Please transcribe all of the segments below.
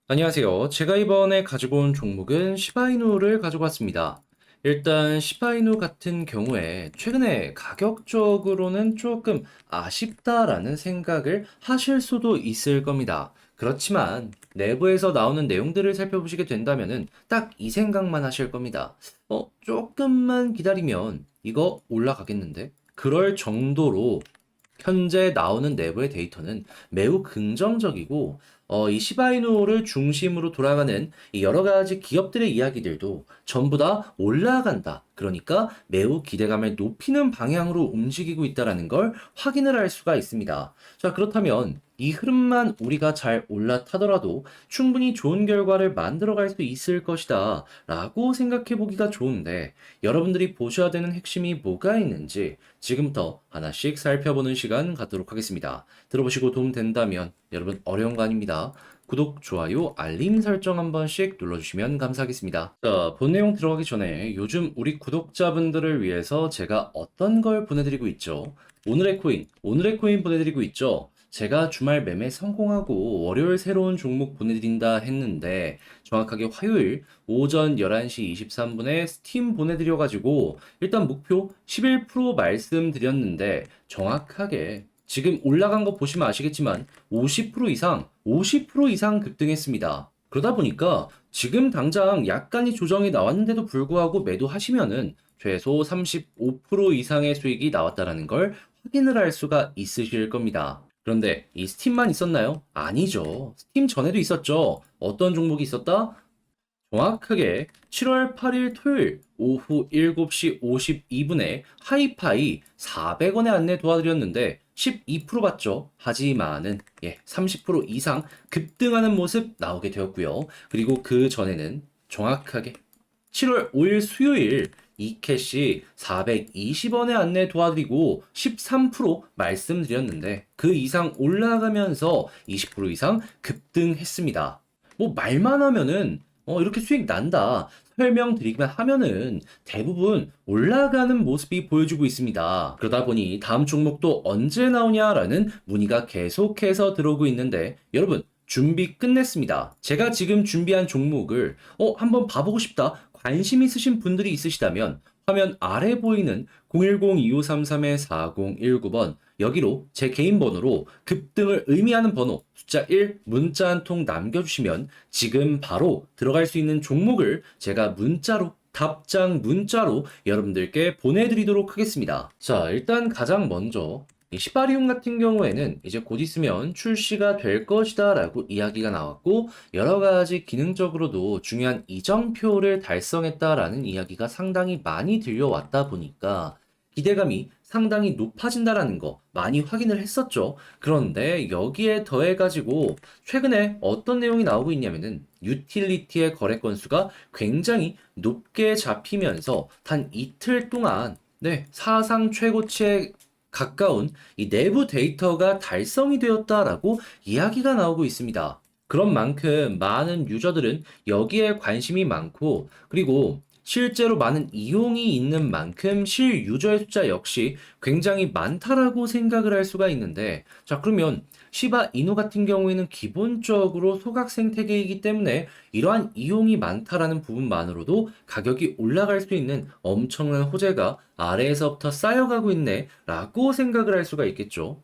안녕하세요. 제가 이번에 가지고 온 종목은 시바이누를 가지고 왔습니다. 일단 시바이누 같은 경우에 최근에 가격적으로는 조금 아쉽다라는 생각을 하실 수도 있을 겁니다. 그렇지만 내부에서 나오는 내용들을 살펴보시게 된다면은 딱 이 생각만 하실 겁니다. 조금만 기다리면 이거 올라가겠는데? 그럴 정도로 현재 나오는 내부의 데이터는 매우 긍정적이고, 이 시바이누를 중심으로 돌아가는 이 여러 가지 기업들의 이야기들도 전부 다 올라간다. 그러니까 매우 기대감을 높이는 방향으로 움직이고 있다는 걸 확인을 할 수가 있습니다. 자, 그렇다면 이 흐름만 우리가 잘 올라타더라도 충분히 좋은 결과를 만들어갈 수 있을 것이다 라고 생각해 보기가 좋은데, 여러분들이 보셔야 되는 핵심이 뭐가 있는지 지금부터 하나씩 살펴보는 시간 갖도록 하겠습니다. 들어보시고 도움 된다면 여러분 어려운 거 아닙니다. 구독, 좋아요, 알림 설정 한 번씩 눌러주시면 감사하겠습니다. 자, 본 내용 들어가기 전에 요즘 우리 구독자분들을 위해서 제가 어떤 걸 보내드리고 있죠? 오늘의 코인 보내드리고 있죠? 제가 주말 매매 성공하고 월요일 새로운 종목 보내드린다 했는데 정확하게 화요일 오전 11시 23분에 스팀 보내드려가지고 일단 목표 11% 말씀드렸는데 정확하게 지금 올라간 거 보시면 아시겠지만 50% 이상 급등했습니다. 그러다 보니까 지금 당장 약간의 조정이 나왔는데도 불구하고 매도하시면은 최소 35% 이상의 수익이 나왔다라는 걸 확인을 할 수가 있으실 겁니다. 그런데 이 스팀만 있었나요? 아니죠. 스팀 전에도 있었죠. 어떤 종목이 있었다? 정확하게 7월 8일 토요일 오후 7시 52분에 하이파이 400원에 안내 도와드렸는데 12% 받죠. 하지만은 30% 이상 급등하는 모습 나오게 되었고요. 그리고 그 전에는 정확하게 7월 5일 수요일 이캐시 420원에 안내 도와드리고 13% 말씀드렸는데 그 이상 올라가면서 20% 이상 급등했습니다. 뭐 말만 하면은 이렇게 수익 난다 설명드리기만 하면은 대부분 올라가는 모습이 보여주고 있습니다. 그러다 보니 다음 종목도 언제 나오냐라는 문의가 계속해서 들어오고 있는데 여러분 준비 끝냈습니다. 제가 지금 준비한 종목을 한번 봐보고 싶다. 관심 있으신 분들이 있으시다면 화면 아래 보이는 010-2533-4019번 여기로 제 개인 번호로 급등을 의미하는 번호 숫자 1 문자 한 통 남겨주시면 지금 바로 들어갈 수 있는 종목을 제가 문자로 답장 문자로 여러분들께 보내드리도록 하겠습니다. 자, 일단 가장 먼저 이 시바리움 같은 경우에는 이제 곧 있으면 출시가 될 것이다 라고 이야기가 나왔고 여러 가지 기능적으로도 중요한 이정표를 달성했다라는 이야기가 상당히 많이 들려왔다 보니까 기대감이 상당히 높아진다라는 거 많이 확인을 했었죠. 그런데 여기에 더해가지고 최근에 어떤 내용이 나오고 있냐면은 유틸리티의 거래 건수가 굉장히 높게 잡히면서 단 이틀 동안 사상 최고치에 가까운 이 내부 데이터가 달성이 되었다라고 이야기가 나오고 있습니다. 그런 만큼 많은 유저들은 여기에 관심이 많고 그리고 실제로 많은 이용이 있는 만큼 실유저의 숫자 역시 굉장히 많다라고 생각을 할 수가 있는데 자 그러면 시바 이누 같은 경우에는 기본적으로 소각 생태계이기 때문에 이러한 이용이 많다라는 부분만으로도 가격이 올라갈 수 있는 엄청난 호재가 아래에서부터 쌓여가고 있네 라고 생각을 할 수가 있겠죠.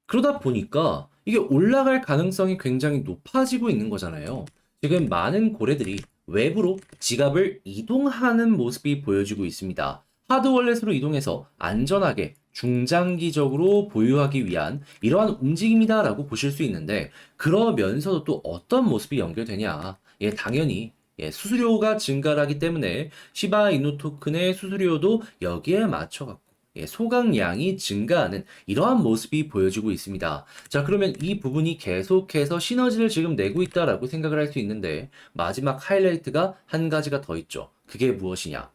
그러다 보니까 이게 올라갈 가능성이 굉장히 높아지고 있는 거잖아요. 지금 많은 고래들이 외부로 지갑을 이동하는 모습이 보여지고 있습니다. 하드월렛으로 이동해서 안전하게 중장기적으로 보유하기 위한 이러한 움직임이다라고 보실 수 있는데 그러면서도 또 어떤 모습이 연결되냐? 당연히 수수료가 증가하기 때문에 시바 이누 토큰의 수수료도 여기에 맞춰갖고 소각량이 증가하는 이러한 모습이 보여지고 있습니다. 자, 그러면 이 부분이 계속해서 시너지를 지금 내고 있다라고 생각을 할 수 있는데 마지막 하이라이트가 한 가지가 더 있죠. 그게 무엇이냐?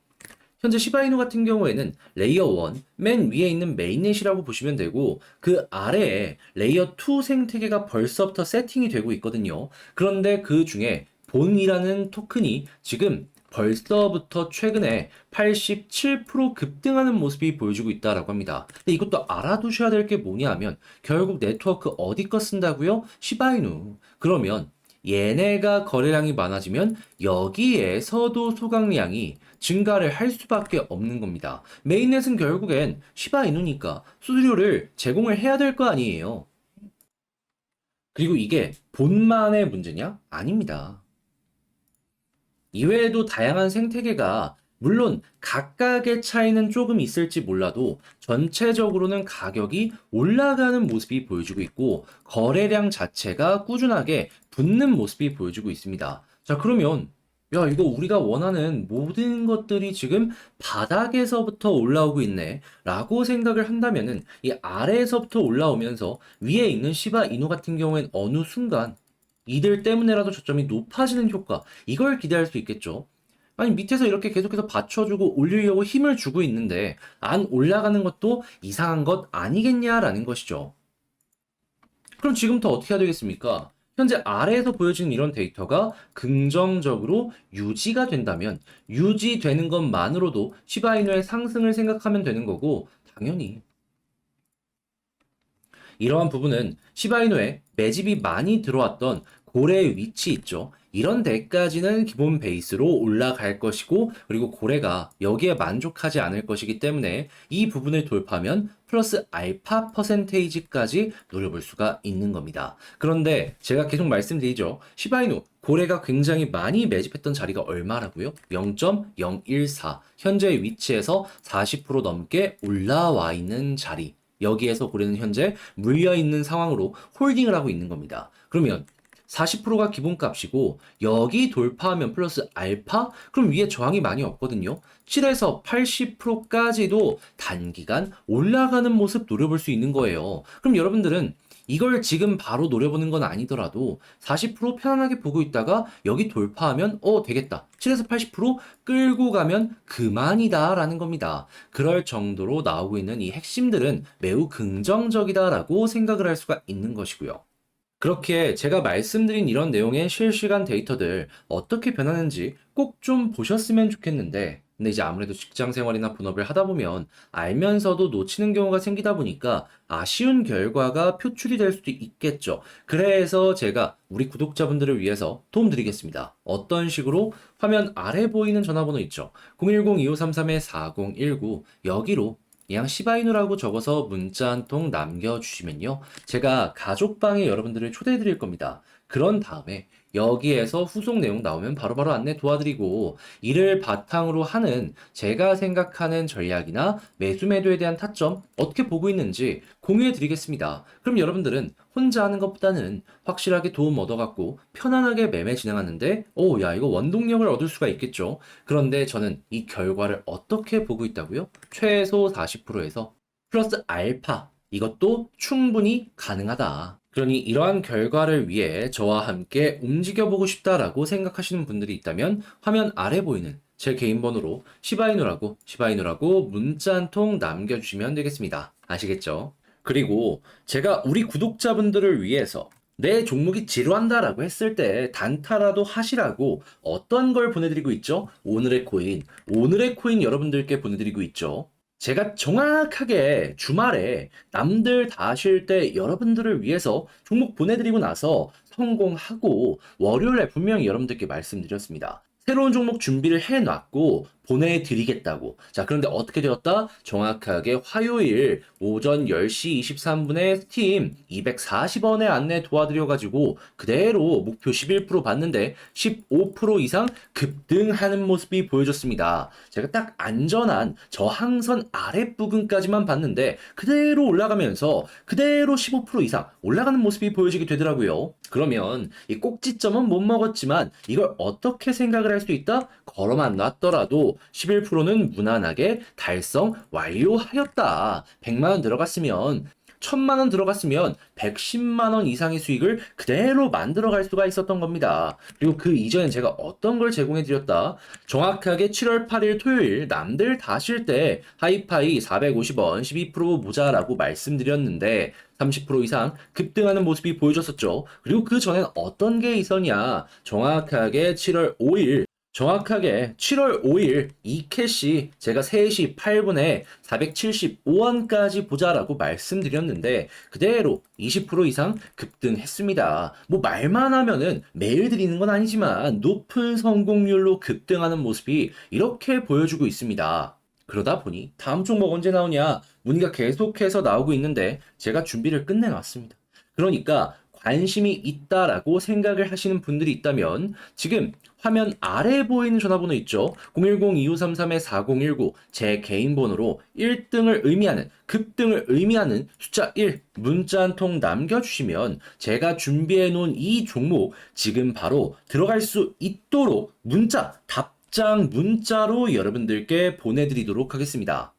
현재 시바이누 같은 경우에는 레이어 1, 맨 위에 있는 메인넷이라고 보시면 되고 그 아래에 레이어 2 생태계가 벌써부터 세팅이 되고 있거든요. 그런데 그 중에 본이라는 토큰이 지금 벌써부터 최근에 87% 급등하는 모습이 보여주고 있다라고 합니다. 근데 이것도 알아두셔야 될 게 뭐냐 하면 결국 네트워크 어디 거 쓴다고요? 시바이누. 그러면 얘네가 거래량이 많아지면 여기에서도 소각량이 증가를 할 수밖에 없는 겁니다. 메인넷은 결국엔 시바이누니까 수수료를 제공을 해야 될 거 아니에요. 그리고 이게 본만의 문제냐? 아닙니다. 이외에도 다양한 생태계가 물론 각각의 차이는 조금 있을지 몰라도 전체적으로는 가격이 올라가는 모습이 보여지고 있고 거래량 자체가 꾸준하게 붙는 모습이 보여지고 있습니다. 자, 그러면 야, 이거 우리가 원하는 모든 것들이 지금 바닥에서부터 올라오고 있네 라고 생각을 한다면은 이 아래에서부터 올라오면서 위에 있는 시바 이노 같은 경우엔 어느 순간 이들 때문에라도 저점이 높아지는 효과, 이걸 기대할 수 있겠죠. 아니, 밑에서 이렇게 계속해서 받쳐주고 올리려고 힘을 주고 있는데, 안 올라가는 것도 이상한 것 아니겠냐라는 것이죠. 그럼 지금부터 어떻게 해야 되겠습니까? 현재 아래에서 보여지는 이런 데이터가 긍정적으로 유지가 된다면, 유지되는 것만으로도 시바이누의 상승을 생각하면 되는 거고, 당연히 이러한 부분은 시바이누에 매집이 많이 들어왔던 고래의 위치 있죠. 이런 데까지는 기본 베이스로 올라갈 것이고, 그리고 고래가 여기에 만족하지 않을 것이기 때문에 이 부분을 돌파하면 플러스 알파 퍼센테이지까지 노려볼 수가 있는 겁니다. 그런데 제가 계속 말씀드리죠. 시바이누 고래가 굉장히 많이 매집했던 자리가 얼마라고요? 0.014. 현재 위치에서 40% 넘게 올라와 있는 자리. 여기에서 고래는 현재 물려있는 상황으로 홀딩을 하고 있는 겁니다. 그러면 40%가 기본값이고 여기 돌파하면 플러스 알파? 그럼 위에 저항이 많이 없거든요. 7에서 80%까지도 단기간 올라가는 모습 노려볼 수 있는 거예요. 그럼 여러분들은 이걸 지금 바로 노려보는 건 아니더라도 40% 편안하게 보고 있다가 여기 돌파하면 되겠다. 7에서 80% 끌고 가면 그만이다 라는 겁니다. 그럴 정도로 나오고 있는 이 핵심들은 매우 긍정적이다라고 생각을 할 수가 있는 것이고요. 그렇게 제가 말씀드린 이런 내용의 실시간 데이터들 어떻게 변하는지 꼭 좀 보셨으면 좋겠는데, 근데 이제 아무래도 직장 생활이나 본업을 하다 보면 알면서도 놓치는 경우가 생기다 보니까 아쉬운 결과가 표출이 될 수도 있겠죠. 그래서 제가 우리 구독자분들을 위해서 도움드리겠습니다. 어떤 식으로? 화면 아래 보이는 전화번호 있죠. 010-2533-4019 여기로 그냥 시바이누라고 적어서 문자 한 통 남겨주시면요. 제가 가족방에 여러분들을 초대해 드릴 겁니다. 그런 다음에 여기에서 후속 내용 나오면 바로바로 안내 도와드리고 이를 바탕으로 하는 제가 생각하는 전략이나 매수 매도에 대한 타점 어떻게 보고 있는지 공유해 드리겠습니다. 그럼 여러분들은 혼자 하는 것보다는 확실하게 도움 얻어갖고 편안하게 매매 진행하는데 야, 이거 원동력을 얻을 수가 있겠죠. 그런데 저는 이 결과를 어떻게 보고 있다고요? 최소 40%에서 플러스 알파, 이것도 충분히 가능하다. 그러니 이러한 결과를 위해 저와 함께 움직여보고 싶다라고 생각하시는 분들이 있다면 화면 아래 보이는 제 개인 번호로 시바이누라고 문자 한 통 남겨주시면 되겠습니다. 아시겠죠? 그리고 제가 우리 구독자분들을 위해서 내 종목이 지루한다라고 했을 때 단타라도 하시라고 어떤 걸 보내드리고 있죠? 오늘의 코인 여러분들께 보내드리고 있죠. 제가 정확하게 주말에 남들 다 쉴 때 여러분들을 위해서 종목 보내드리고 나서 성공하고 월요일에 분명히 여러분들께 말씀드렸습니다. 새로운 종목 준비를 해놨고 보내드리겠다고. 자, 그런데 어떻게 되었다? 정확하게 화요일 오전 10시 23분에 스팀 240원에 안내 도와드려가지고 그대로 목표 11% 봤는데 15% 이상 급등하는 모습이 보여졌습니다. 제가 딱 안전한 저항선 아랫부분까지만 봤는데 그대로 올라가면서 그대로 15% 이상 올라가는 모습이 보여지게 되더라고요. 그러면 이 꼭지점은 못 먹었지만 이걸 어떻게 생각을 할 수 있다? 걸어만 놨더라도 11%는 무난하게 달성 완료하였다. 100만원 들어갔으면 1000만원 들어갔으면 110만원 이상의 수익을 그대로 만들어갈 수가 있었던 겁니다. 그리고 그 이전에 제가 어떤 걸 제공해드렸다? 정확하게 7월 8일 토요일 남들 다 쉴 때 하이파이 450원 12% 모자라고 말씀드렸는데 30% 이상 급등하는 모습이 보여졌었죠. 그리고 그 전엔 어떤 게 있었냐? 정확하게 7월 5일 정확하게 7월 5일 이 캐시 제가 3시 8분에 475원까지 보자라고 말씀드렸는데 그대로 20% 이상 급등했습니다. 뭐 말만 하면은 매일 드리는 건 아니지만 높은 성공률로 급등하는 모습이 이렇게 보여주고 있습니다. 그러다 보니 다음 종목 언제 나오냐 문의가 계속해서 나오고 있는데 제가 준비를 끝내놨습니다. 그러니까 관심이 있다라고 생각을 하시는 분들이 있다면 지금 화면 아래 보이는 전화번호 있죠? 010-2533-4019 제 개인 번호로 1등을 의미하는 급등을 의미하는 숫자 1 문자 한 통 남겨주시면 제가 준비해 놓은 이 종목 지금 바로 들어갈 수 있도록 문자 답장 문자로 여러분들께 보내드리도록 하겠습니다.